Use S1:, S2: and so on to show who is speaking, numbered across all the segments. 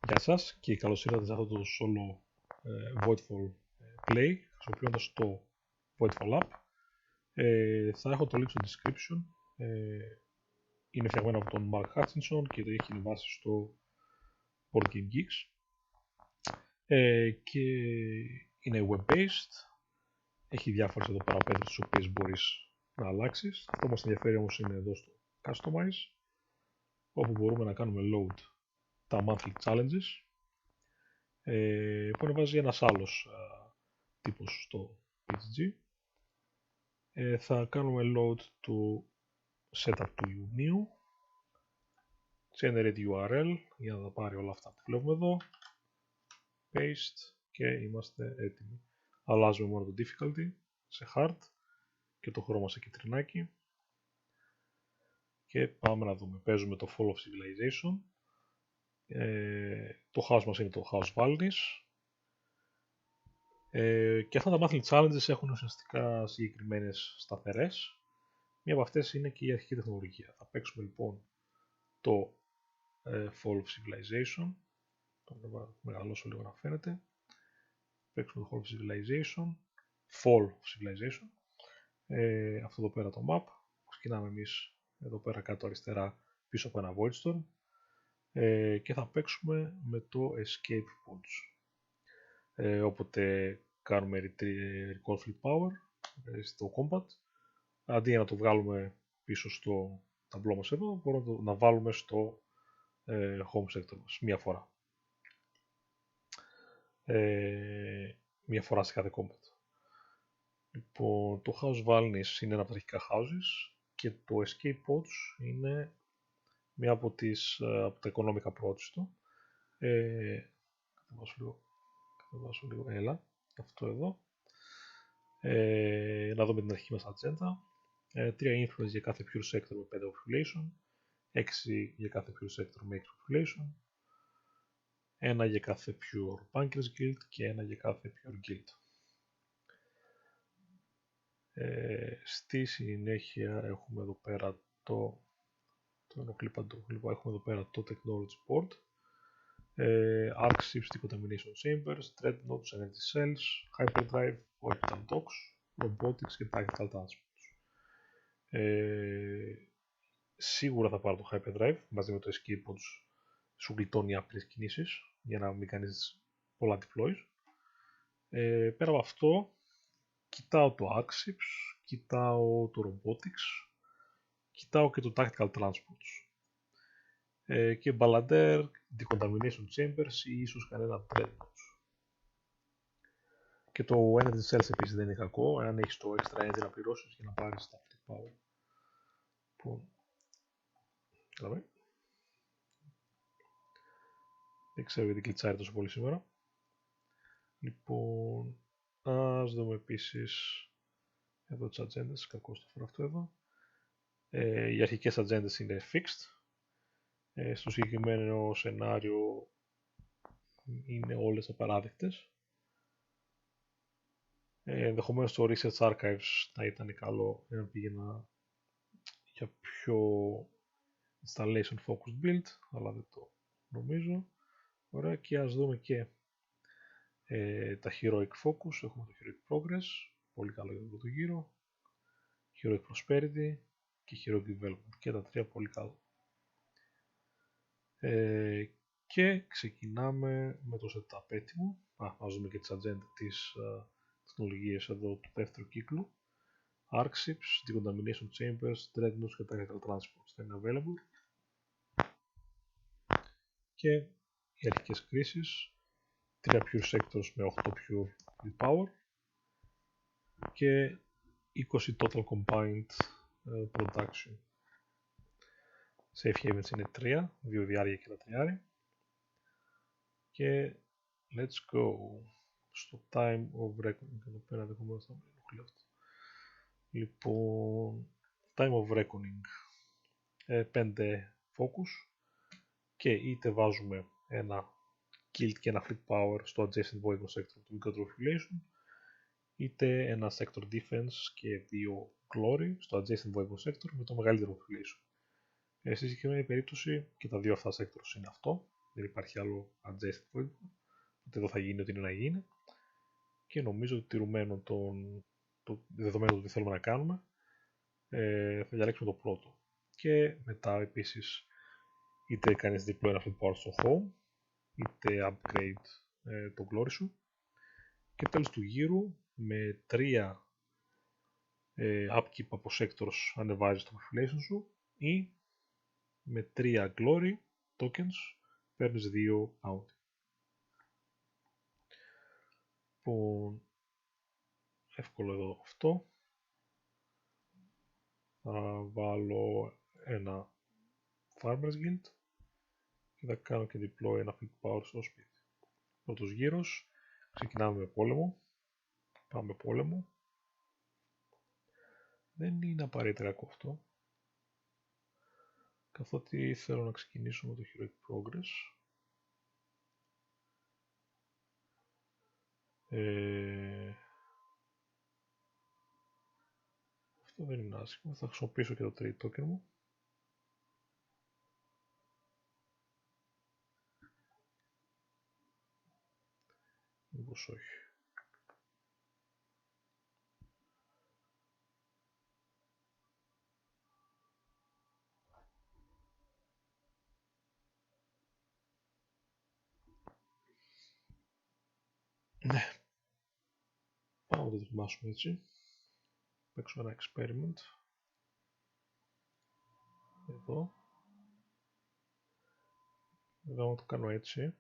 S1: Γεια σας και καλώς ήρθατε σε αυτό το solo Voidfall play χρησιμοποιώντας το Voidfall app. Θα έχω το link στο description. Είναι φτιαγμένο από τον Mark Hutchinson και έχει βάση στο Board Game Geeks. Και είναι web-based. Έχει διάφορες εδώ παραπέτρες τις οποίες μπορείς να αλλάξεις. Αυτό που μας ενδιαφέρει όμως είναι εδώ στο Customize, όπου μπορούμε να κάνουμε load τα monthly challenges, που ανεβάζει ένας άλλος τύπος στο PGG. Θα κάνουμε load του setup του Ιουνίου, generate URL για να τα πάρει όλα αυτά που βλέπουμε εδώ, paste και είμαστε έτοιμοι. Αλλάζουμε μόνο το difficulty σε hard και το χρώμα σε κυτρινάκι και πάμε να δούμε. Παίζουμε το Fall of Civilization. Το house μας είναι το House Valnis. Και αυτά τα monthly challenges έχουν ουσιαστικά συγκεκριμένες σταθερές. Μία από αυτές είναι και η αρχική τεχνολογία. Θα παίξουμε λοιπόν το Fall of Civilization. Το μεγαλώσω λίγο να φαίνεται. Παίξουμε το Fall of Civilization. Fall of Civilization. Αυτό εδώ πέρα το map. Ξεκινάμε εμείς εδώ πέρα κάτω αριστερά πίσω από ένα Voidstorm. Και θα παίξουμε με το Escape Pods. Όποτε κάνουμε Recall Fleet Power στο Combat, αντί για να το βγάλουμε πίσω στο ταμπλό μας εδώ, μπορούμε να βάλουμε στο Home Sector μας μία φορά. Μία φορά σε κάθε Combat. Λοιπόν, το House Valnis είναι ένα από τα αρχικά houses και το Escape Pods είναι μία από τα οικονομικά approaches του. Κατεβάσω λίγο, έλα, αυτό εδώ. Να δούμε την αρχική μας ατζέντα. 3 influence για κάθε pure sector με 5 population, 6 για κάθε pure sector με 6 population, 1 για κάθε pure bankers guild και 1 για κάθε pure guild. Στη συνέχεια έχουμε εδώ πέρα έχουμε εδώ πέρα το technology board, arc ships, decontamination chambers, dreadnoughts, energy cells, hyperdrive, orbital docks, robotics και tactical transports. Σίγουρα θα πάρω το hyperdrive μαζί με το escape pods, σου γλιτώνει άπειρες κινήσεις για να μην κάνεις πολλά deploys. Πέρα από αυτό, κοιτάω το arc ships, κοιτάω το robotics, κοιτάω και το tactical transports. Και Balladeer, decontamination chambers ή ίσως κανένα dreadnoughts. Και το energy cells επίσης δεν είναι κακό, αν έχεις το extra energy να πληρώσεις για να πάρεις τα free power. Λοιπόν, δεν ξέρω γιατί κλιτσάρει τόσο πολύ σήμερα. Λοιπόν, ας δούμε επίσης εδώ τις ατζέντες, κακώς το φέρω αυτό εδώ. Οι αρχικές ατζέντες είναι fixed. Στο συγκεκριμένο σενάριο είναι όλες απαράδεκτες. Ενδεχομένως το Research Archives θα ήταν καλό να πήγαινα για πιο installation focused build, αλλά δεν το νομίζω. Ωραία, και ας δούμε και τα Heroic Focus. Έχουμε το Heroic Progress, πολύ καλό για τον πρώτο γύρο, Heroic Prosperity και Heroic Development, και τα τρία πολύ καλό. Και ξεκινάμε με το setup έτοιμο. Ας δούμε και τις τεχνολογίες εδώ του δεύτερου κύκλου. Arc ships, decontamination chambers, dreadnoughts και tactical transports θα είναι available. Και οι αρχικές κρίσεις, 3 pure sectors με 8 pure power και 20 total combined production. Safe havens είναι 3, 2 διάρκεια και 1 τριάρι. Και let's go στο time of reckoning. Εδώ πέρα δεχομένως θα με ενοχλεί αυτό. Λοιπόν, time of reckoning, 5 focus και είτε βάζουμε ένα guild και ένα fleet power στο adjacent void sector του μικρότερου population, είτε ένα sector defense και 2 glory στο adjacent void sector με το μεγαλύτερο population. Στη συγκεκριμένη περίπτωση και τα δύο αυτά sectors είναι αυτό. δεν υπάρχει άλλο adjusted voidcore, οπότε εδώ θα γίνει ό,τι είναι να γίνει και νομίζω ότι τηρουμένο το δεδομένο ότι θέλουμε να κάνουμε θα διαλέξουμε το πρώτο και μετά επίσης είτε κάνεις deploy ένα FleetPower στο home είτε upgrade το glory σου και τέλος του γύρου με 3 upkeep από sectors ανεβάζεις το population σου ή με 3 glory tokens παίρνεις 2 out. Λοιπόν, εύκολο εδώ αυτό. Θα βάλω ένα Farmers Guild και θα κάνω και deploy ένα FleetPower στο σπίτι. Πρώτος γύρος, ξεκινάμε με πόλεμο. Πάμε πόλεμο. Δεν είναι απαραίτητα κακό αυτό, καθότι θέλω να ξεκινήσω με το Heroic Progress. Αυτό δεν είναι άσχημο, θα χρησιμοποιήσω και το trade token μου. Μήπως όχι. Ναι. Πάμε να το δοκιμάσουμε έτσι. Παίξω ένα experiment. Εδώ. Εδώ να το κάνω έτσι.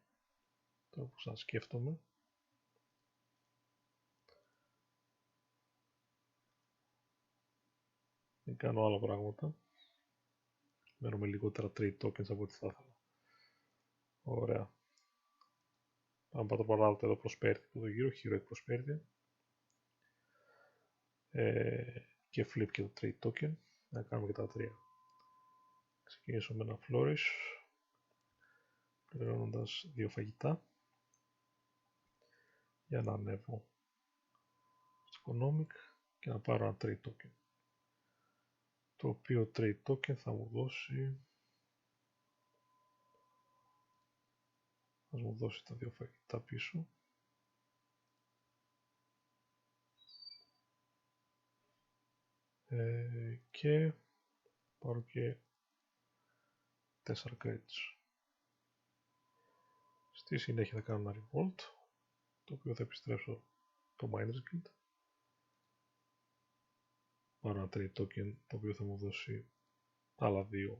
S1: Τώρα που ξανασκέφτομαι. Δεν κάνω άλλα πράγματα. Μένω με λιγότερα trade tokens από ό,τι θα ήθελα. Ωραία. Πάμε να το παράδοτο εδώ prosperity που το γύρω, heroic prosperity. Και flip και το trade token. Να κάνουμε και τα τρία. Ξεκινήσω με ένα flourish. Πληρώνοντας 2 φαγητά. Για να ανέβω στο economic και να πάρω ένα trade token. Το οποίο trade token θα μου δώσει... Θα μου δώσει τα 2 φαγητά πίσω. Και πάρω και 4 credits. Στη συνέχεια θα κάνω ένα revolt, το οποίο θα επιστρέψω το Miners Guild. Πάρω ένα trade token, το οποίο θα μου δώσει άλλα 2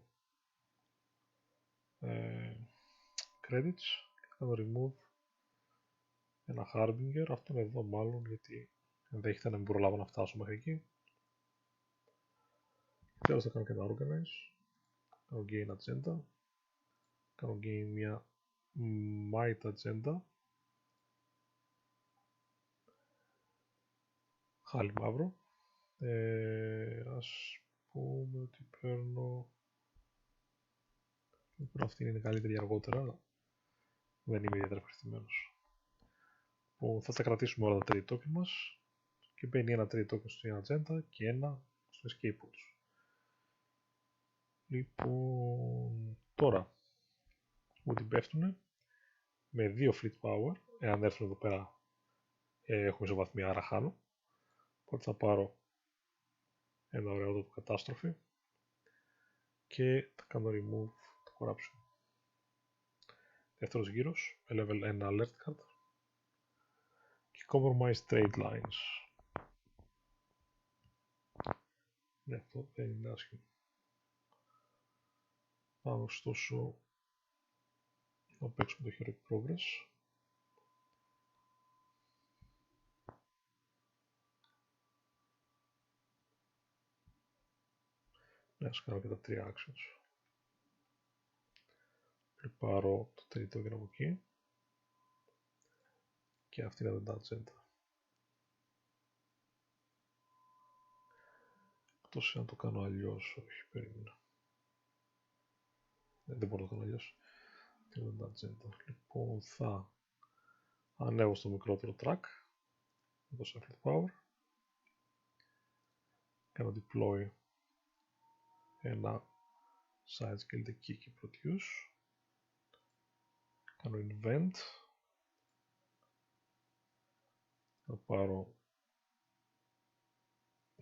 S1: credits. Και θα κάνω remove ένα Harbinger, αυτόν εδώ μάλλον, γιατί ενδέχεται να μην προλάβω να φτάσω μέχρι εκεί. Τέλος θα κάνω και ένα Organize. Κάνω gain agenda. Κάνω gain μια Might agenda. Χάλι μαύρο. Ας πούμε ότι παίρνω αυτή είναι καλύτερη αργότερα, αλλά δεν είμαι ιδιαίτερα ευχαριστημένος. Θα τα κρατήσουμε όλα τα trade token μας και μπαίνει ένα trade token στην agenda και ένα στο escape pods. Λοιπόν, τώρα μου την πέφτουνε με 2 fleet power, εάν έρθουν εδώ πέρα έχουμε ισοβαθμία, άρα χάνω. Οπότε θα πάρω ένα ωραίο εδώ κατάστροφη και θα κάνω remove το corruption. Δεύτερος γύρος, με level 1 alert card και compromise trade lines. Ναι, αυτό δεν είναι άσχημο. Πάμε ωστόσο να παίξουμε το Heroic Progress. Ναι, ας κάνω και τα 3 actions. Και πάρω το τρίτο από εκεί. Και αυτή είναι τα agenda. Εκτός αν το κάνω αλλιώς, όχι, περίμενα. Δεν μπορώ να το κάνω αλλιώς. Αυτή είναι τα agenda. Λοιπόν, θα ανέβω στο μικρότερο track. Εδώ σε Fleet Power. Κάνω deploy ένα side scale εκεί και produce. κάνω invent, θα πάρω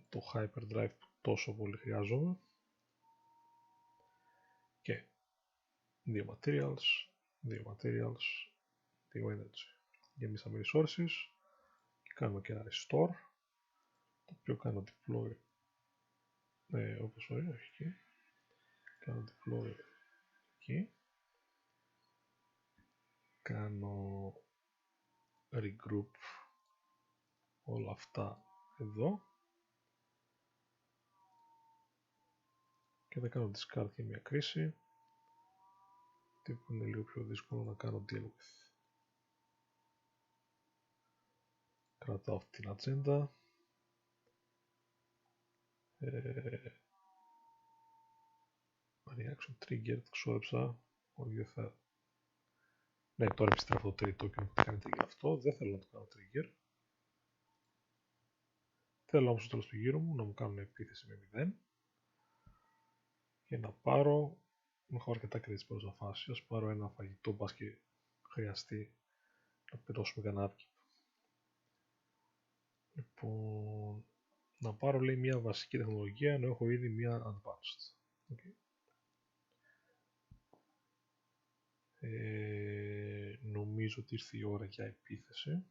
S1: το hyperdrive που τόσο πολύ χρειάζομαι και δύο materials, δύο energy. Γεμίσαμε resources και κάνουμε και ένα restore, το οποίο κάνω deploy όπως ωραία, εκεί. Κάνω deploy εκεί. Κάνω regroup όλα αυτά εδώ και θα κάνω discard για μια κρίση που είναι λίγο πιο δύσκολο να κάνω deal with. Κρατάω αυτή την ατζέντα. Reaction trigger, ξόδεψα. Όχι, θα... Ναι, τώρα επιστρέφω το τρίτο token που κάνει trigger αυτό. Δεν θέλω να το κάνω trigger. Θέλω όμως στο τέλος του γύρου μου να μου κάνουν επίθεση με 0 και να πάρω, έχω αρκετά credits προς να φάση, ας πάρω ένα φαγητό μπας και χρειαστεί να πετώσουμε κανένα upkeep. Λοιπόν, να πάρω λέει μια βασική τεχνολογία ενώ έχω ήδη μια advanced. Okay. Νομίζω ότι ήρθε η ώρα για επίθεση.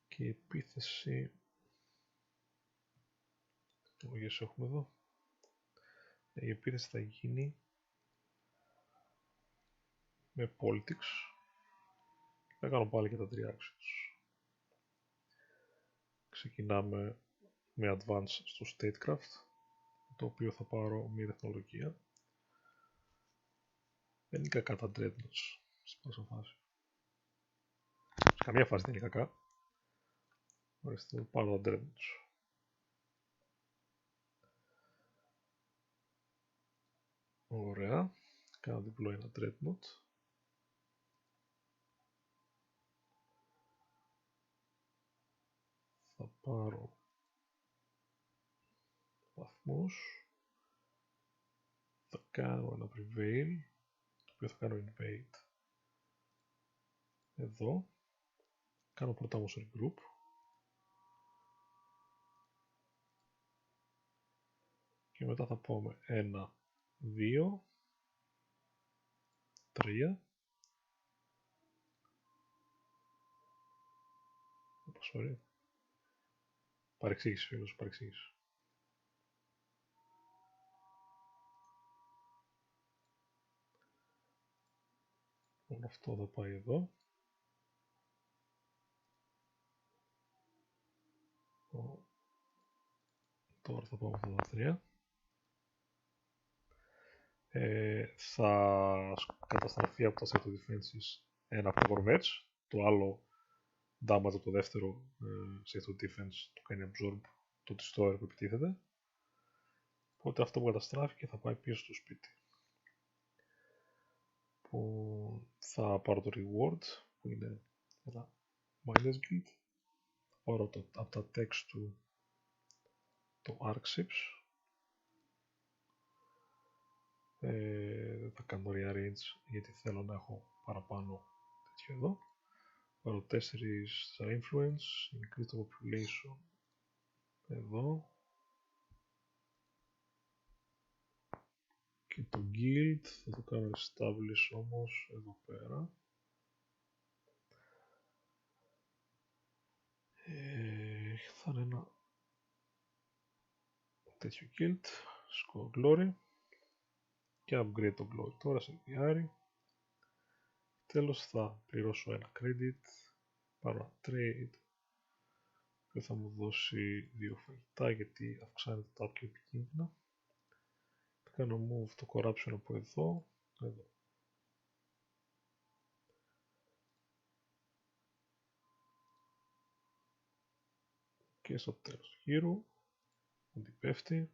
S1: Και η επίθεση... τεχνολογίες έχουμε εδώ. Η επίθεση θα γίνει με politics. Θα κάνω πάλι και τα 3 actions. Ξεκινάμε με advance στο statecraft, το οποίο θα πάρω μια τεχνολογία. Δεν είναι κακά τα dreadnoughts στην πρώτη φάση. Σε καμία φάση δεν είναι κακά. Ορίστε, θα πάρω τα dreadnoughts. Ωραία. Κάνω deploy ένα dreadnought. Θα πάρω βαθμούς. Θα κάνω ένα prevail, το οποίο θα κάνω invade εδώ. Κάνω πρώτα όμως regroup. Και μετά θα πάω με 1, 2, 3. Sorry. Παρεξήγηση φίλος, παρεξήγηση. Όλο αυτό θα πάει εδώ. Τώρα θα πάω από τα 3. Θα καταστραφεί από τα set of defenses ένα από τα corvettes. Το άλλο damage από το δεύτερο set of defense το κάνει absorb το destroyer που επιτίθεται. Οπότε αυτό που καταστράφηκε θα πάει πίσω στο σπίτι. Που θα πάρω το reward που είναι ένα minus grid. Θα πάρω από τα text του το arcships. Θα κάνω rearrange γιατί θέλω να έχω παραπάνω τέτοιο εδώ. Πάρω 4 στα influence, increase the population εδώ. Και το guild θα το κάνω establish όμως εδώ πέρα. Θα είναι ένα τέτοιο guild, score glory και upgrade το glory τώρα σε διάρρη. Τέλος θα πληρώσω ένα credit, πάρω ένα trade και θα μου δώσει 2 φαγητά γιατί αυξάνεται τα upkeep επικίνδυνα. Θα κάνω move το corruption από εδώ, εδώ. Και στο τέλος του γύρου, ότι πέφτει,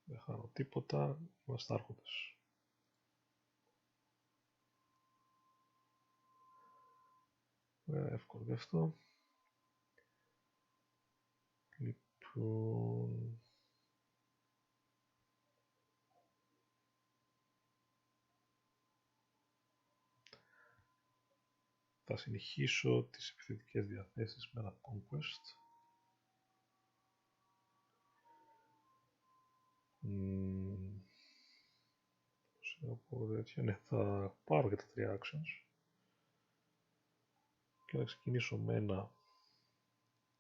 S1: δεν χάνω τίποτα, είμαστε άρχοντες. Εύκολο αυτό. Λοιπόν, Θα συνεχίσω τις επιθετικές διαθέσεις με ένα Conquest. Ναι, θα πάρω και τα 3 actions και θα ξεκινήσω με ένα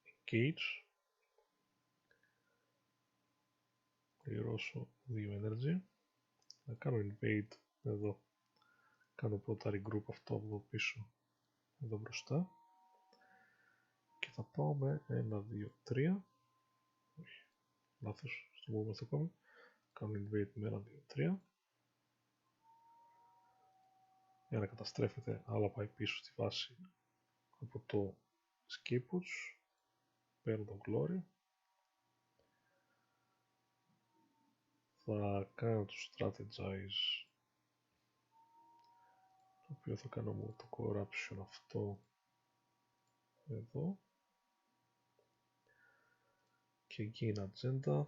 S1: Engage. Πληρώσω 2 energy. Θα κάνω invade εδώ. Κάνω πρώτα regroup αυτό από εδώ πίσω, εδώ μπροστά. Και θα πάω με 1, 2, 3. Όχι, λάθος, στο που είμαστε ακόμη. Κάνω invade με 1, 2, 3. Για να καταστρέφεται, αλλά πάει πίσω στη βάση από το Skippos. Παίρνω τον Glory. Θα κάνω το Strategize, το οποίο θα κάνω με το Corruption αυτό εδώ. Και Gain Agenda.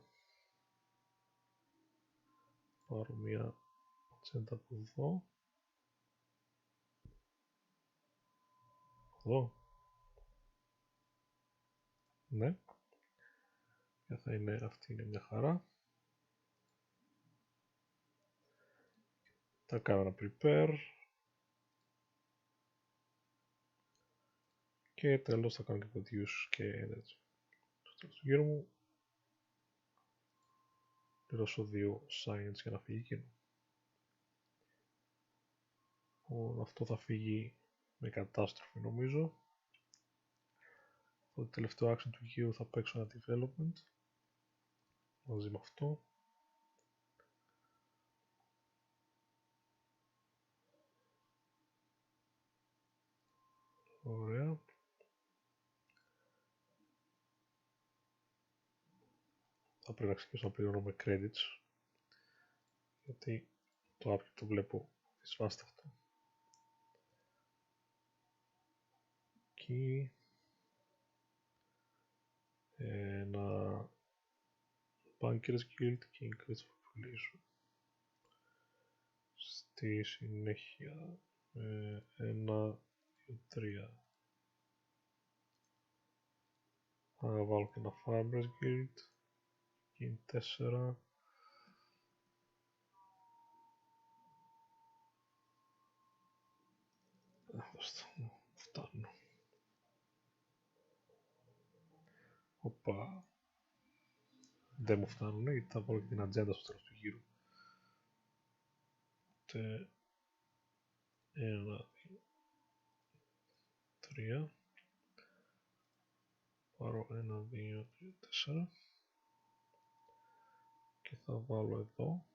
S1: Πάρω μια agenda από εδώ. Εδώ. Ναι. Και θα είναι, αυτή είναι μια χαρά. Θα κάνω ένα prepare. Και τέλος θα κάνω και produce και energy. Στο τέλος του γύρου μου πληρώσω 2 science για να φύγει εκείνο. Αυτό θα φύγει με κατάστροφη νομίζω. Το τελευταίο action του γύρου θα παίξω ένα development μαζί με αυτό. Ωραία. Θα πρέπει να ξεκινήσω να πληρώνω με credits, γιατί το app το βλέπω δυσβάσταχτο. Εκεί ένα Bankers Guild και Increase Population. Στη συνέχεια 1, 2, 3 θα βάλω και ένα Farmers Guild και είναι 4. Φτάνω. Οπα. Δεν μου φτάνουν, γιατί θα βάλω και την ατζέντα στο τέλος του γύρου. Οπότε 1, 2, 3. Πάρω 1, 2, 3, 4. Και θα βάλω εδώ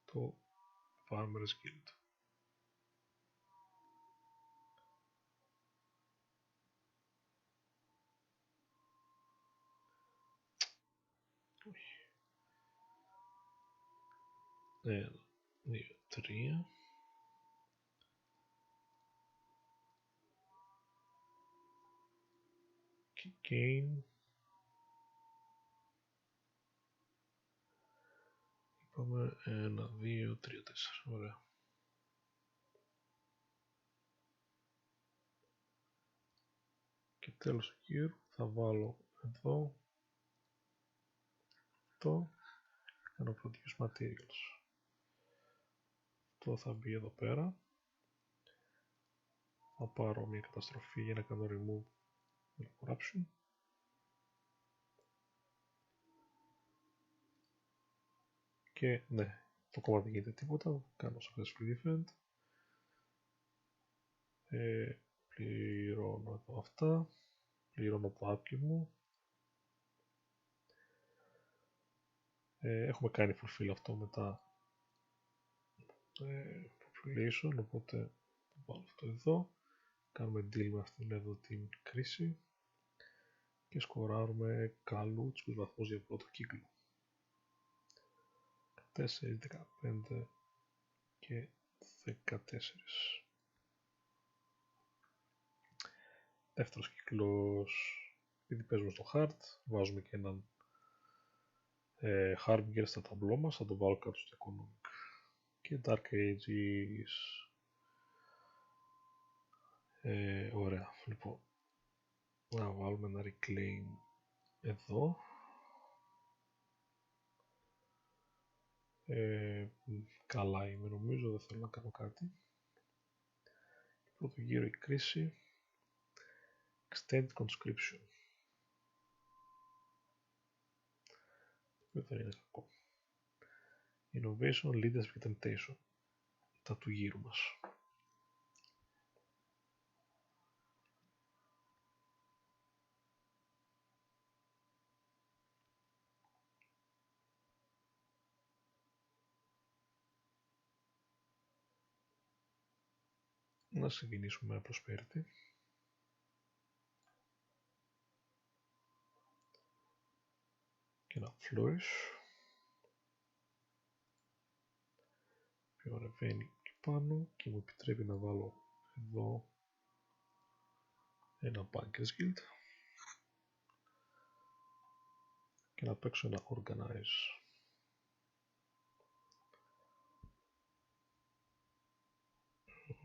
S1: το Farmers Guild. Όχι. 1, 2, 3. Και gain. Είπαμε 1, 2, 3, 4. Ωραία. Και τέλος του γύρου θα βάλω εδώ το, κάνω produce materials. Αυτό θα μπει εδώ πέρα. Θα πάρω μια καταστροφή για να κάνω remove με το corruption. Και ναι, το κόμμα δεν γίνεται τίποτα, κάνω successful defend. Πληρώνω εδώ αυτά, πληρώνω το άπκι μου. Έχουμε κάνει fulfill αυτό μετά population, οπότε θα βάλω αυτό εδώ. Κάνουμε deal με αυτήν εδώ την κρίση και σκοράρουμε καλούς βαθμούς για πρώτο κύκλο. 4, 15 και 14. Δεύτερος κύκλος, επειδή παίζουμε στο hard, βάζουμε και έναν Harbinger στα ταμπλό μας, θα το βάλω κάτω στο economic. Και Dark Ages Ωραία, λοιπόν, να βάλουμε ένα reclaim εδώ. Καλά είμαι, νομίζω, δεν θέλω να κάνω κάτι. Πρώτο γύρο η κρίση. Extend conscription. Δεν είναι κακό. Innovation, leadership και temptation. Τα του γύρου μας. Να ξεκινήσουμε με prosperity. Και ένα flourish. Πιο ανεβαίνει και πάνω και μου επιτρέπει να βάλω εδώ ένα Bankers Guild και να παίξω ένα Organize.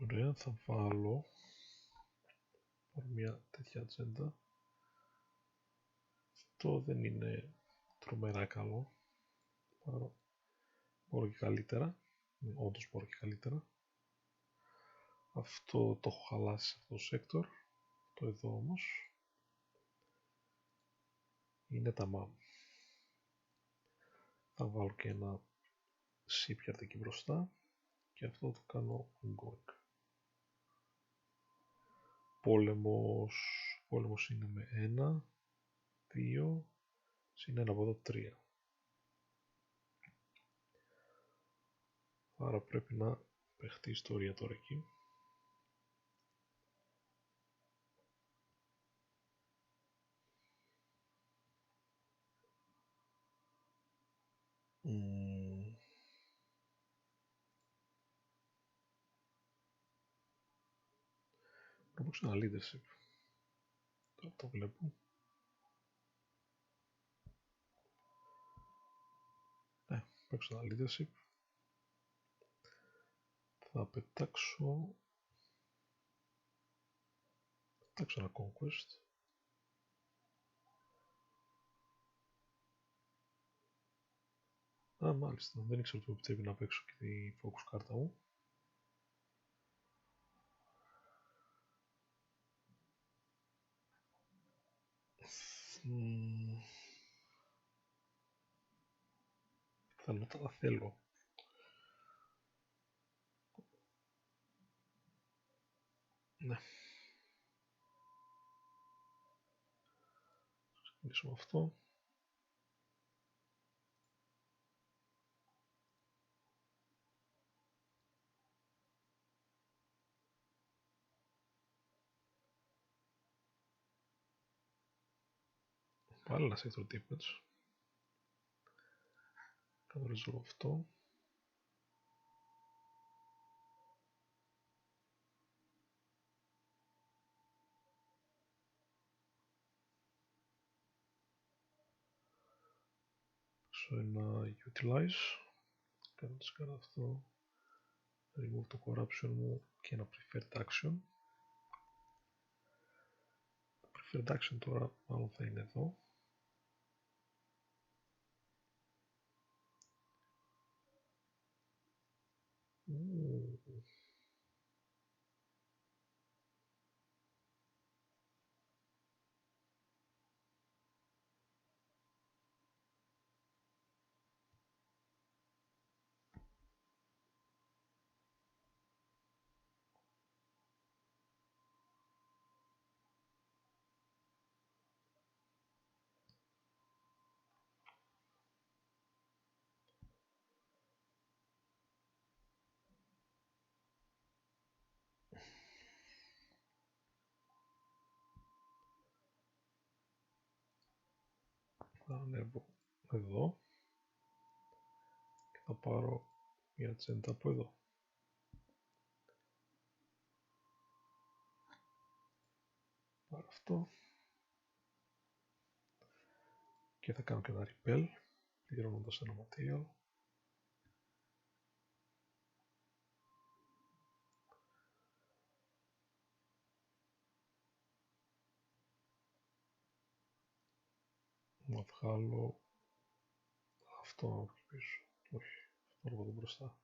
S1: Ωραία, θα βάλω μια τέτοια ατζέντα. Αυτό δεν είναι τρομερά καλό. Μπορώ και καλύτερα. Όντως μπορώ και καλύτερα. Αυτό το έχω χαλάσει σε αυτό το sector. Το εδώ όμως είναι τα MAM. Θα βάλω και ένα shipyard εκεί μπροστά και αυτό το κάνω ongoing. Πόλεμος είναι με 1, 2, συν 1 από εδώ 3. Άρα πρέπει να παιχτεί η ιστορία τώρα εκεί. Να παίξω ένα leadership. Τώρα το βλέπω. Ναι, παίξω ένα leadership. Θα πετάξω ένα conquest. Α, μάλιστα, δεν ήξερα ότι μου επιτρέπει να παίξω και τη focus κάρτα μου. Πιθανότατα θέλω. Ναι. Ξεκινήσουμε αυτό. Πάλι ένα sector difference. Καθορίζω αυτό. Παίξω ένα utilize. Κάνω αυτό. Remove το corruption μου και ένα preferred action. Το preferred action τώρα μάλλον θα είναι εδώ. Θα ανέβω εδώ και θα πάρω μια ατζέντα από εδώ. Πάρω αυτό και θα κάνω και ένα repel πληρώνοντας ένα material. Να βγάλω αυτό από εκεί πίσω. Όχι, αυτό από εδώ μπροστά.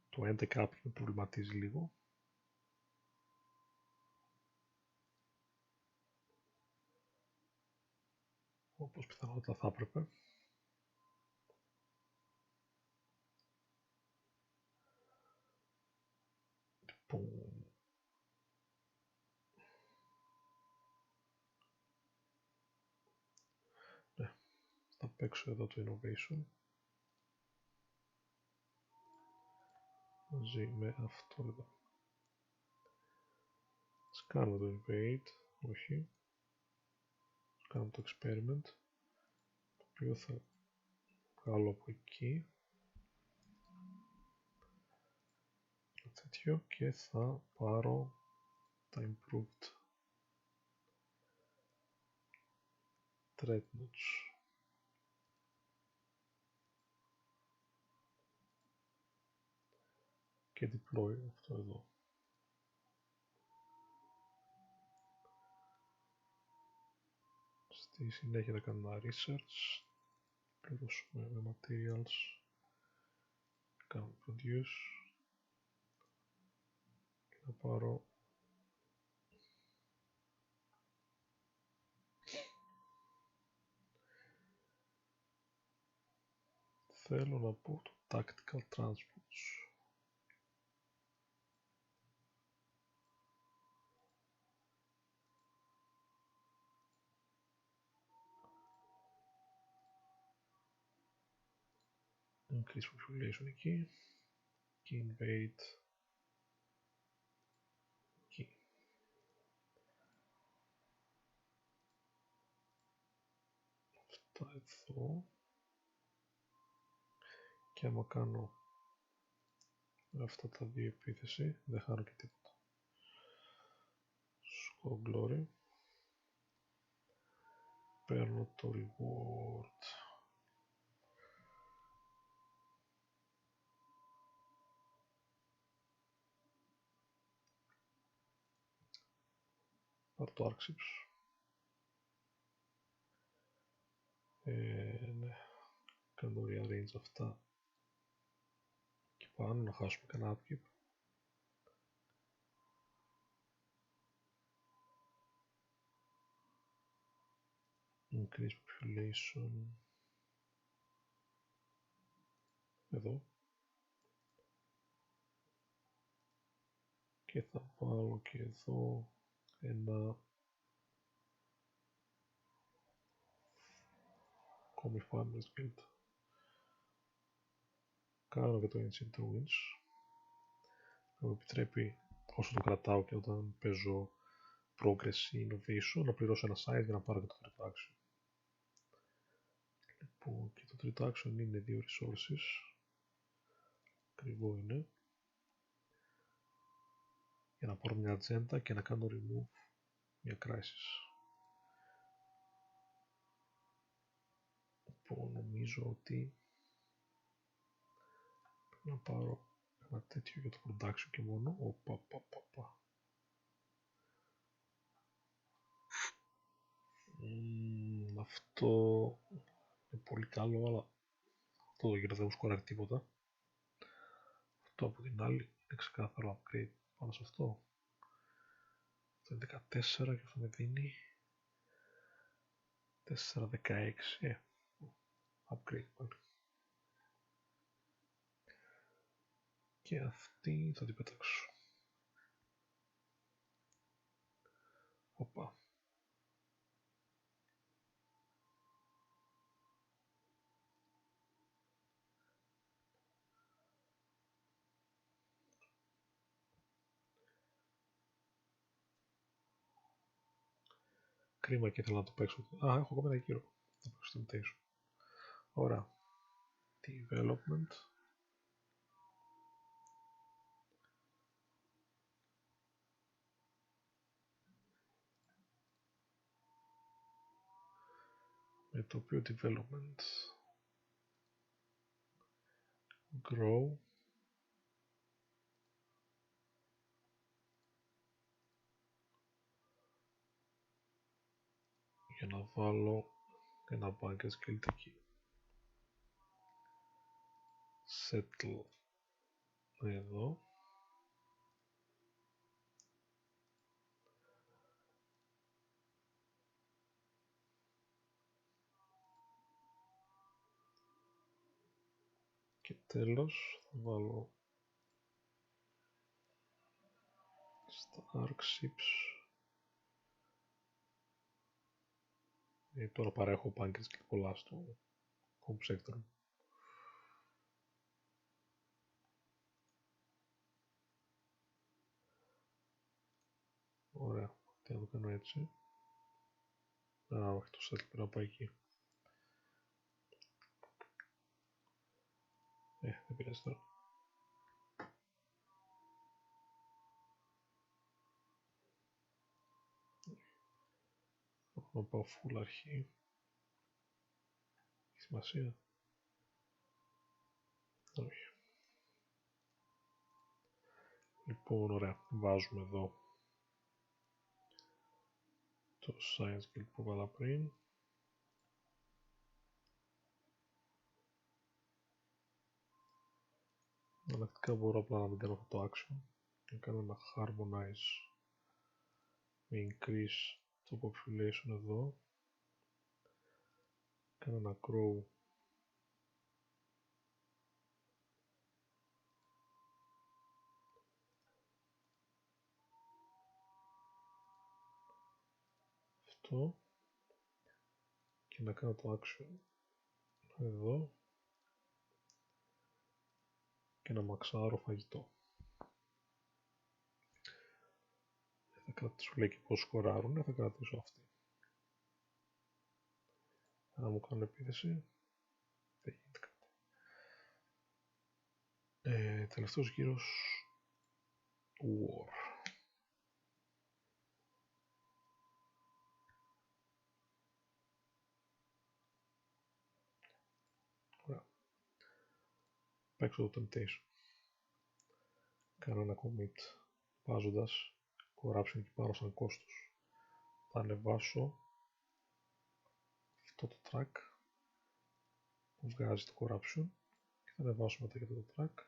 S1: Το 11 με προβληματίζει λίγο. Όπως πιθανότατα θα έπρεπε. Λοιπόν, ναι, θα παίξω εδώ το innovation μαζί με αυτό εδώ. Ας κάνουμε το invade, όχι. Ας κάνουμε το experiment, το οποίο θα βγάλω από εκεί. Τέτοιο και θα πάρω τα improved dreadnoughts. Και deploy αυτό εδώ. Στη συνέχεια θα κάνουμε ένα research, πληρώσουμε με materials, κάνουμε produce και θα πάρω θέλω να πω το tactical transports. Increase population εκεί και invade εκεί. Αυτά εδώ και άμα κάνω αυτά τα δύο επίθεση δεν χάνω και τίποτα. Score glory, παίρνω το reward. Πάρω το arcships. Ναι, κάνω το rearrange αυτά και πάνω να χάσουμε κανένα upkeep. Increase population εδώ και θα βάλω και εδώ ένα ακόμη farmers guild. Κάνω και το ancient ruins, θα μου επιτρέπει όσο το κρατάω και όταν παίζω progress ή innovation να πληρώσω ένα site για να πάρω και το τρίτο action. Λοιπόν, και το τρίτο action είναι δύο resources, ακριβό είναι, για να πάρω μια agenda και να κάνω remove μια crisis. Λοιπόν, νομίζω ότι πρέπει να πάρω ένα τέτοιο για το production και μόνο. Αυτό είναι πολύ καλό, αλλά αυτό το γύρω δεν μου σκοράρει τίποτα. Αυτό από την άλλη είναι ξεκάθαρο upgrade πάνω σε αυτό. Αυτό είναι 14 και αυτό με δίνει 4-16. Upgrade πάλι. Και αυτή θα την πετάξω. Οπα. Κρίμα και ήθελα να το παίξω. Α, έχω ακόμα ένα γύρο. Θα παίξω το Temptation. Ωραία. Development. με το οποίο development grow για να βάλω ένα banker skeleton εκεί. Settle εδώ. Και τέλος θα βάλω στα arc ships. Τώρα παρέχω pancakes και πολλά στο home sector. Ωραία, τι να το κάνω έτσι. Όχι, το settle πρέπει να πάει εκεί. Δεν πειράζει τώρα. Να πάω full αρχή. Έχει σημασία. Όχι. Λοιπόν, ωραία. Βάζουμε εδώ το science guild που βάλα πριν. Ανακτικά μπορώ απλά να μην κάνω αυτό το action. Να κάνω ένα harmonize με increase το population εδώ. Κάνω ένα grow αυτό και να κάνω το action εδώ και να μαξάρω φαγητό. Θα κρατήσω, λέει και πώς σκοράρουν, θα κρατήσω αυτή. Αν μου κάνουν επίθεση, δεν γίνεται κάτι. Τελευταίος γύρος War. Ωραία. Παίξω το Temptation. Κάνω ένα commit βάζοντας corruption εκεί πάνω σαν κόστος. Θα ανεβάσω αυτό το track που βγάζει το corruption και θα ανεβάσω μετά και αυτό το track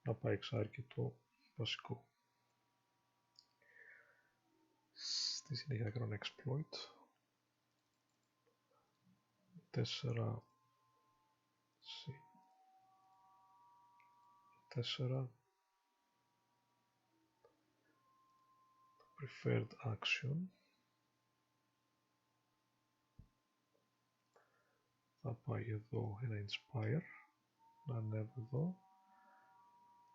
S1: να πάει εξάρει και το βασικό. Στη συνέχεια θα κάνω ένα exploit 4 preferred action θα πάει εδώ ένα inspire να ανέβω εδώ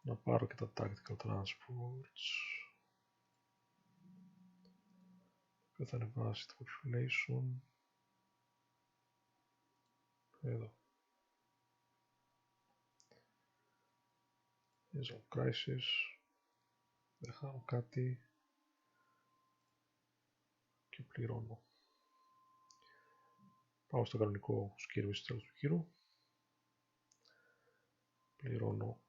S1: να πάρω και τα tactical transports και θα ανεβάσει το population εδώ. Zone crisis, δεν χάνω κάτι και πληρώνω. Πάω στο κανονικό skirmish στο τέλος του γύρου. Πληρώνω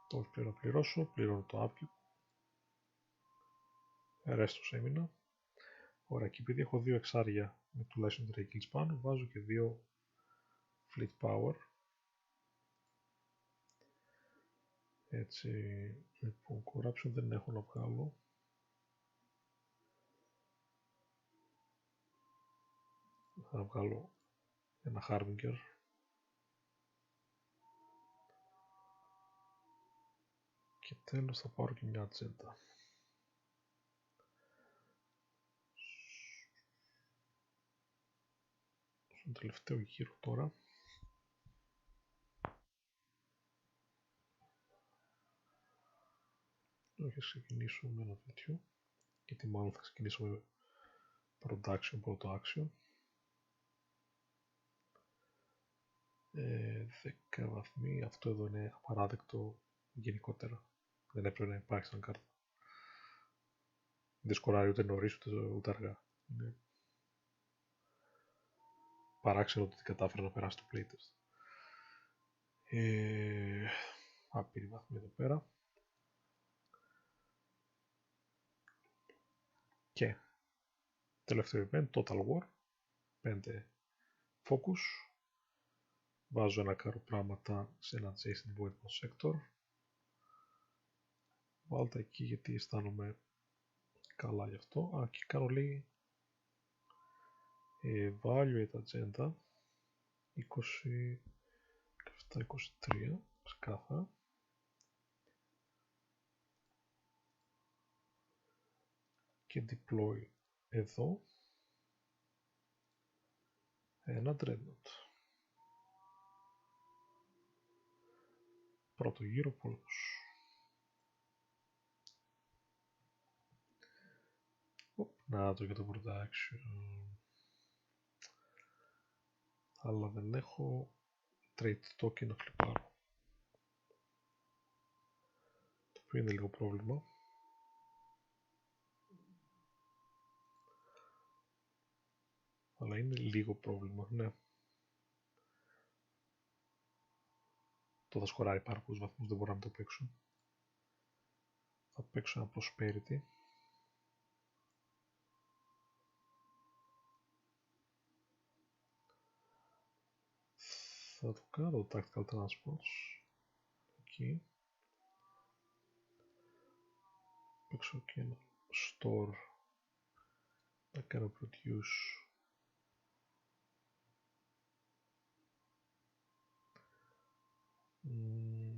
S1: το όσο πρέπει να πληρώσω, πληρώνω το upkeep. Ρέστος έμεινα. Ωραία, και επειδή έχω 2 εξάρια με τουλάχιστον 3 kills πάνω, βάζω και 2 fleet power. Έτσι, λοιπόν, corruption δεν έχω να βγάλω. Θα βγάλω ένα harbinger. Και τέλος θα πάρω και μια ατζέντα. Στον τελευταίο γύρο τώρα. Όχι, θα ξεκινήσω με ένα τέτοιο. Γιατί μάλλον θα ξεκινήσω με production πρώτο action. 10 βαθμοί. Αυτό εδώ είναι απαράδεκτο γενικότερα. Δεν έπρεπε να υπάρχει σαν κάρτα. Δεν σκοράρει ούτε νωρίς ούτε αργά. Είναι παράξενο ότι κατάφερε να περάσει το playtest. Άπειρη βαθμή εδώ πέρα. Και τελευταίο event, Total War. 5 focus. Βάζω ένα κάρο πράγματα σε ένα adjacent weapon sector. Βάλτε εκεί γιατί αισθάνομαι καλά γι' αυτό. Και κάνω λίγη evaluate agenda 27-23 ξεκάθαρα. Και deploy εδώ ένα dreadnought. Πρώτο γύρο πόλεμος. Να το για το production. Αλλά δεν έχω trade token να φλιπάρω. Το οποίο είναι λίγο πρόβλημα. Αλλά είναι λίγο πρόβλημα, ναι. Το θα σκοράρει πάρα πολλούς βαθμούς, δεν μπορώ να το παίξω. Θα παίξω ένα prosperity. Θα το κάνω το tactical transports. Εκεί. Παίξω και ένα store. Να κάνω produce.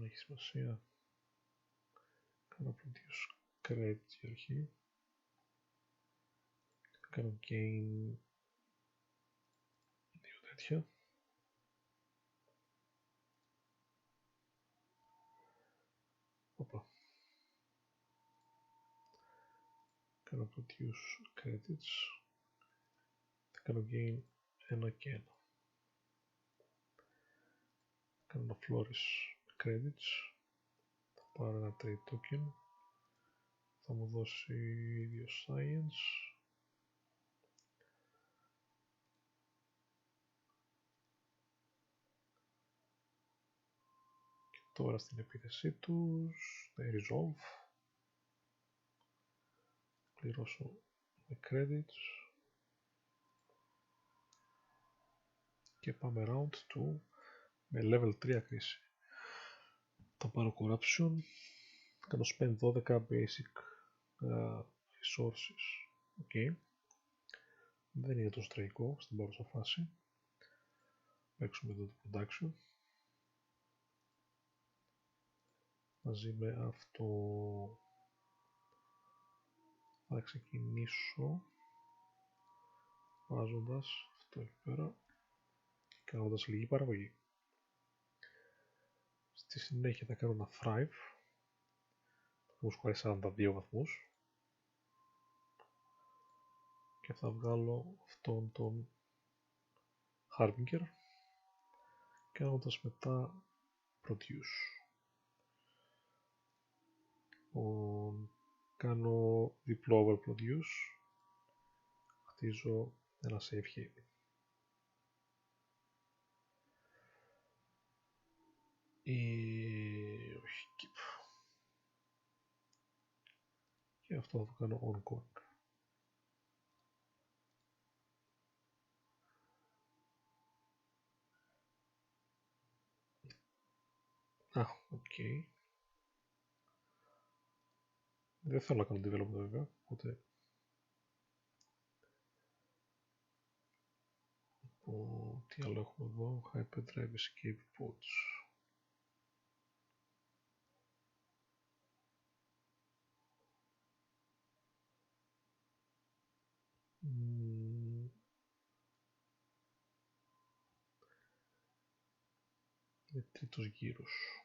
S1: Έχει σημασία. Κάνω produce credit για αρχή. Κάνω gain 2 τέτοια. Οπα. Κάνω produce credits. Θα κάνω gain 1 και 1. Κάνω ένα flourish credits. Θα πάρω ένα trade token. Θα μου δώσει 2 science. Και τώρα στην επίθεσή τους, θα resolve. Πληρώσω με credits. Και πάμε round 2 με level 3 κρίση. Θα πάρω corruption. Θα κάνω spend 12 basic resources. Okay. Δεν είναι τόσο τραγικό στην παρούσα φάση. Παίξουμε εδώ το production. Μαζί με αυτό θα ξεκινήσω βάζοντας αυτό εκεί πέρα και κάνοντας λίγη παραγωγή. Στη συνέχεια θα κάνω ένα thrive. Μου σκοράει 42 βαθμούς. Και θα βγάλω αυτόν τον Harbinger κάνοντας μετά produce. Κάνω διπλό over produce. Χτίζω ένα safe haven. Όχι, keep. Και αυτό θα το κάνω ongoing. Οκ. Δεν θέλω να κάνω development βέβαια, οπότε τι άλλο έχουμε εδώ, Hyperdrive Escape Pods. Είναι τρίτος γύρος.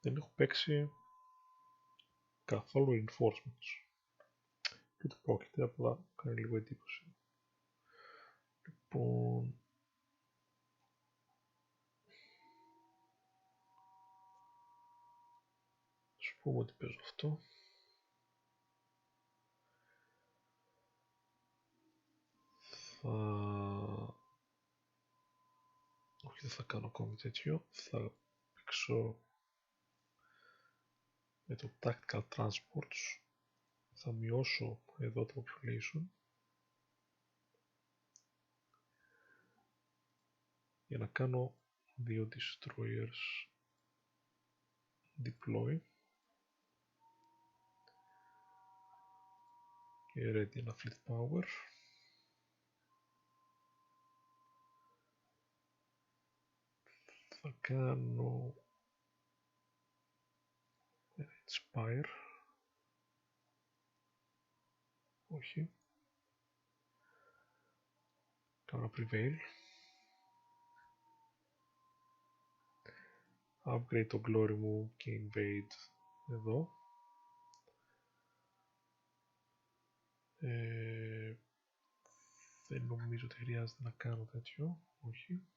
S1: Δεν έχω παίξει καθόλου reinforcements. Και το πρόκειται, απλά κάνει λίγο εντύπωση. Λοιπόν, ας πούμε ότι παίζω αυτό. Όχι, δεν θα κάνω ακόμη τέτοιο. Θα παίξω με το Tactical Transports. Θα μειώσω εδώ το population για να κάνω 2 destroyers deploy και ready ένα fleet power. Θα κάνω inspire, όχι, κάνω prevail, upgrade το glory μου και invade εδώ. Δεν νομίζω ότι χρειάζεται να κάνω τέτοιο, όχι.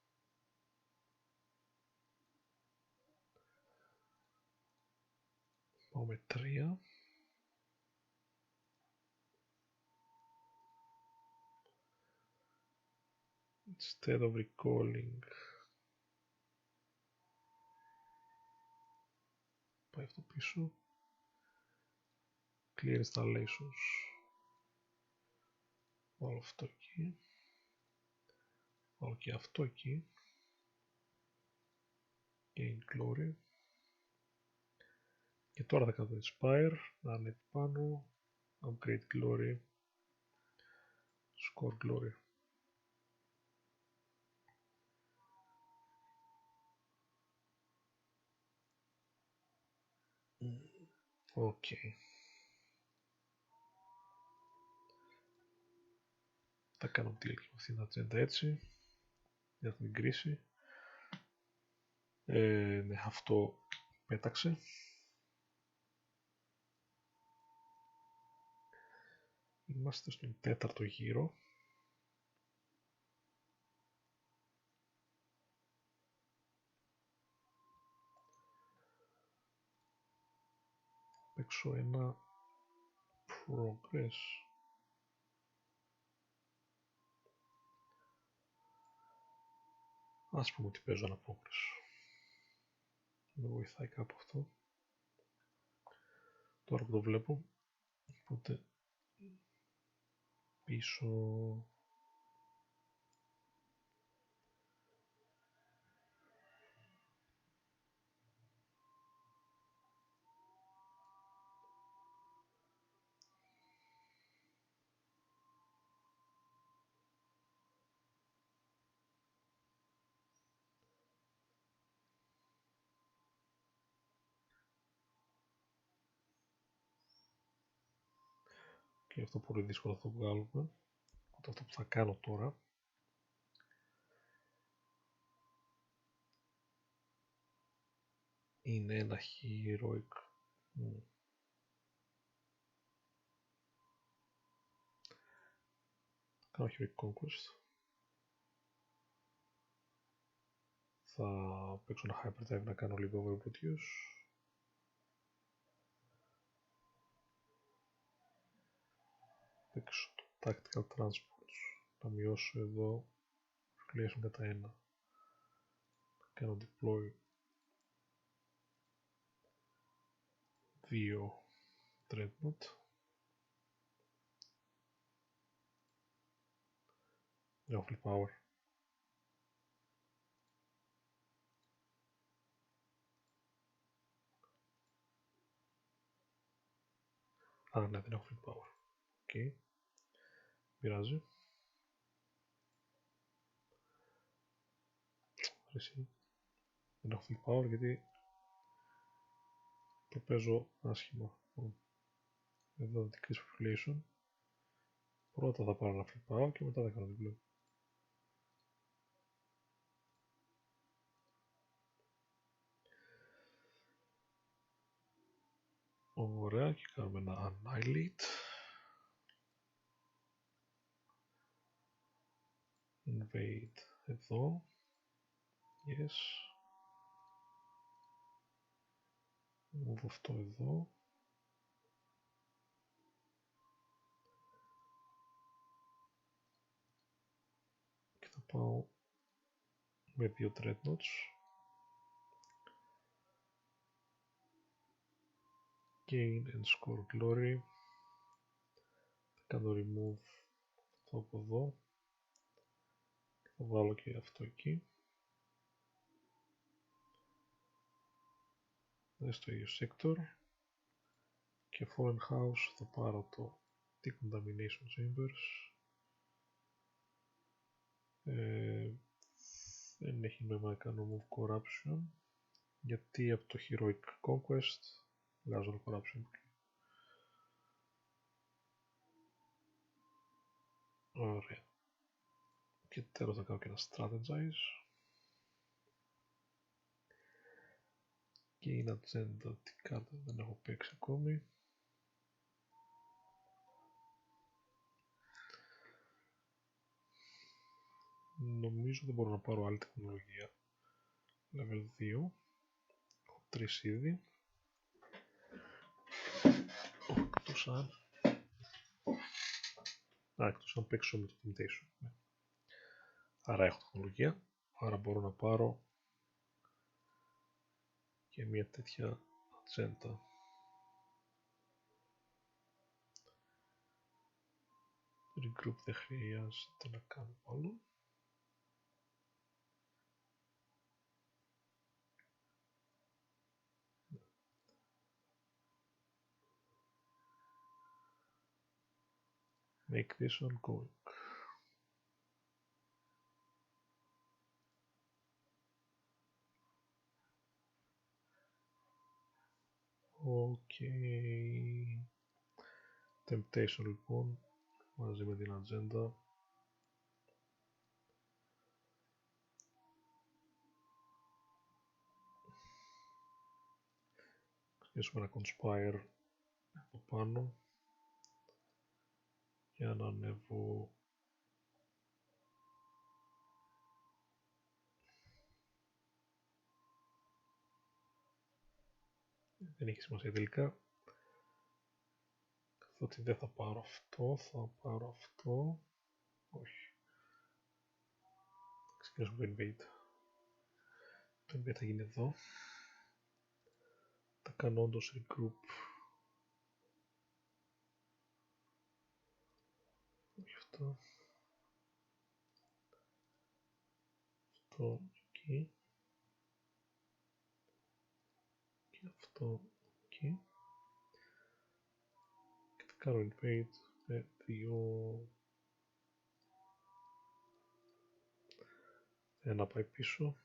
S1: Πάω με 3. Instead of recalling, πάει αυτό πίσω. Clear installations. Βάλω αυτό εκεί. Βάλω και αυτό εκεί. Gain glory. Και τώρα θα κάνω το inspire. Να είναι πάνω. Upgrade glory. Score glory. Οκ. Θα κάνω deal με αυτήν την ατζέντα έτσι. Για την κρίση. Ναι, αυτό πέταξε. Είμαστε στον 4ο γύρο. Παίξω ένα progress. Ας πούμε ότι παίζω ένα progress. Με βοηθάει κάπου αυτό. Τώρα που το βλέπω. Οπότε πίσω. Και αυτό πολύ δύσκολο θα το βγάλουμε. Οπότε αυτό που θα κάνω τώρα είναι ένα heroic. Κάνω heroic conquest. Θα παίξω ένα hyperdrive να κάνω λίγο overproduce. Παίξω το tactical transports. Να μειώσω εδώ population κατά 1. Κάνω deploy 2 dreadnought. Έχω full power. Α, ναι, δεν έχω full power. Οκ. Πειράζει. Εσύ. Δεν έχω full power γιατί το παίζω άσχημα. Εδώ decrease population. Πρώτα θα πάρω ένα full power και μετά θα κάνω deploy. και κάνουμε ένα annihilate. Invade εδώ. Yes. Move αυτό εδώ. Και θα πάω με 2 dreadnoughts. Gain and score glory. Θα κάνω remove αυτό από εδώ. Θα βάλω και αυτό εκεί. Εδώ στο ίδιο sector. Και Fallen House θα πάρω το Decontamination Chambers. Δεν έχει νόημα να κάνω Move Corruption. Γιατί από το Heroic Conquest βγάζω το Corruption. Ωραία. Και τέλος θα κάνω και ένα Strategize. Και είναι agenda, τι κάρτα δεν έχω παίξει ακόμη. Νομίζω δεν μπορώ να πάρω άλλη τεχνολογία. Level 2. Έχω 3 ήδη. Εκτός αν παίξω με το Temptation. Ναι. Άρα έχω τεχνολογία. Άρα μπορώ να πάρω και μια τέτοια ατζέντα. Regroup δεν χρειάζεται να κάνω άλλο. Make this ongoing. Okay. Temptation λοιπόν, μαζί με την ατζέντα. Ξεκινήσουμε ένα conspire από πάνω για να ανέβω δεν έχει σημασία τελικά, καθότι δεν θα πάρω αυτό, θα πάρω αυτό, όχι, θα ξεκινήσουμε το invade. Το invade θα γίνει εδώ, θα κάνω όντως regroup, όχι αυτό, αυτό εκεί και αυτό εκεί και θα κάνω invade με 2, ένα πάει πίσω,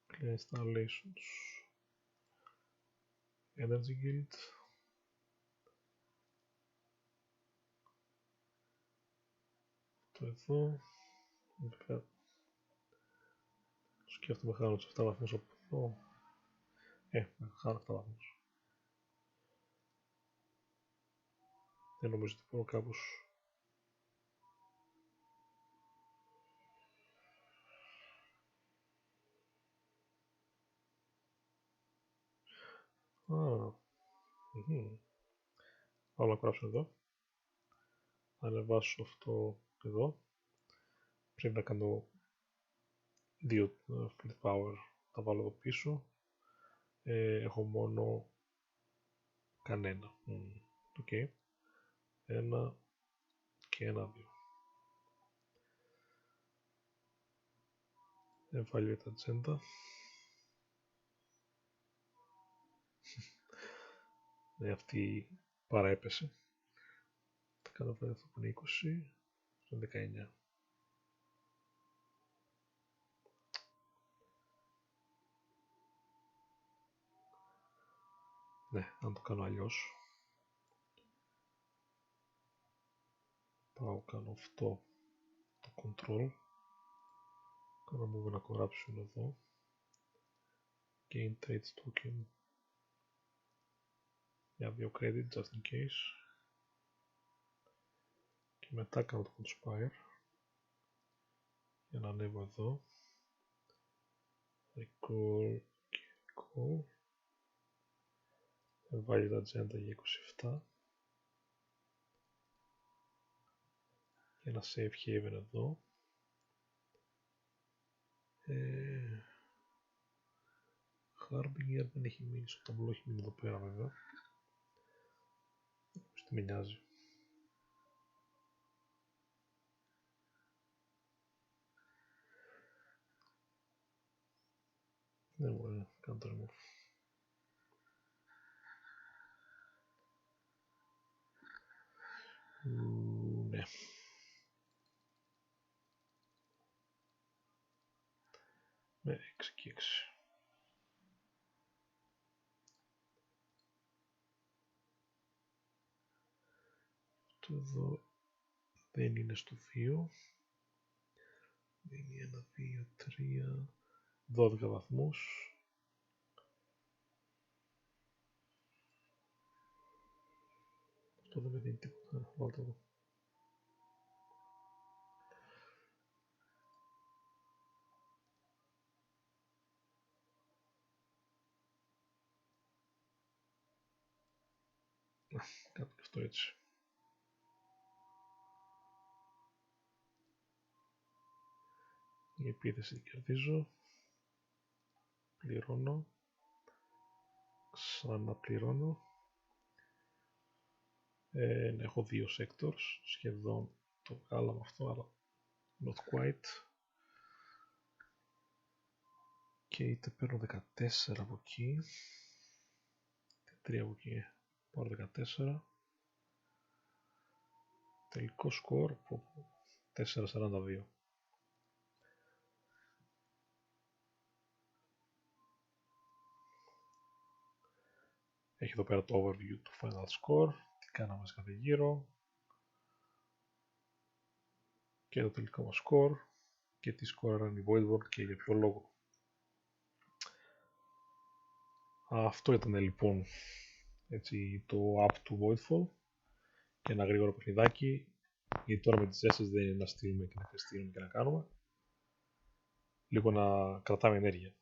S1: clear installations, energy guild, το εδώ, βέβαια σκέφτομαι χάνω τους 7 βαθμούς από εδώ, χάνω 7 βαθμούς. Δεν νομίζω ότι μπορώ κάπως. Πάω να κολλάψω εδώ. Ανεβάσω αυτό εδώ. Πρέπει να κάνω 2 fleet power. Τα βάλω εδώ πίσω. Έχω μόνο κανένα. Οκ. Ένα και ένα, 2. Evaluate agenda. Ναι, αυτή παραέπεσε. Θα κάνω βέβαια αυτό που είναι 20, στο 19. Ναι, αν το κάνω αλλιώς. Πάω, κάνω αυτό το control. Κάνω move ένα corruption εδώ. Gain trades token για 2 credit just in case. Και μετά κάνω το conspire για να ανέβω εδώ. Recall και recall. Βάλει τα agenda για 27. Και ένα safe haven εδώ. Harbinger δεν έχει μείνει στο ταμπλό, έχει μείνει εδώ πέρα βέβαια. Τι με νοιάζει. Δεν μπορεί να κάνω το remove. Ναι. Με 6 και 6. Αυτό εδώ δεν είναι στο 2. Δίνει 1, 2, 3, 12 βαθμούς. Αυτό δεν με δίνει τίποτα. Βάλτε εδώ. Κάτω και αυτό έτσι. Η επίθεση κερδίζω. Πληρώνω. Ξαναπληρώνω. Έχω 2 sectors. Σχεδόν το βγάλαμε αυτό, αλλά not quite. Και είτε παίρνω 14 από εκεί. 3 από εκεί. Πάρω 14. Τελικό σκορ 4,42. Έχει εδώ πέρα το overview του final score, τι κάναμε σε κάθε γύρο και το τελικό μας score και τι σκόραραν οι Voidborn και για ποιο λόγο. Αυτό ήταν λοιπόν έτσι, το app του Voidfall και ένα γρήγορο παιχνιδάκι, γιατί τώρα με τις ζέστες δεν είναι να στείλουμε και να χρηστείλουμε και να κάνουμε, λίγο να κρατάμε ενέργεια.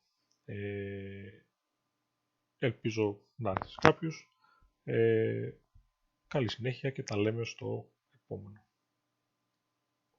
S1: Ελπίζω να άρεσε κάποιους. Καλή συνέχεια και τα λέμε στο επόμενο.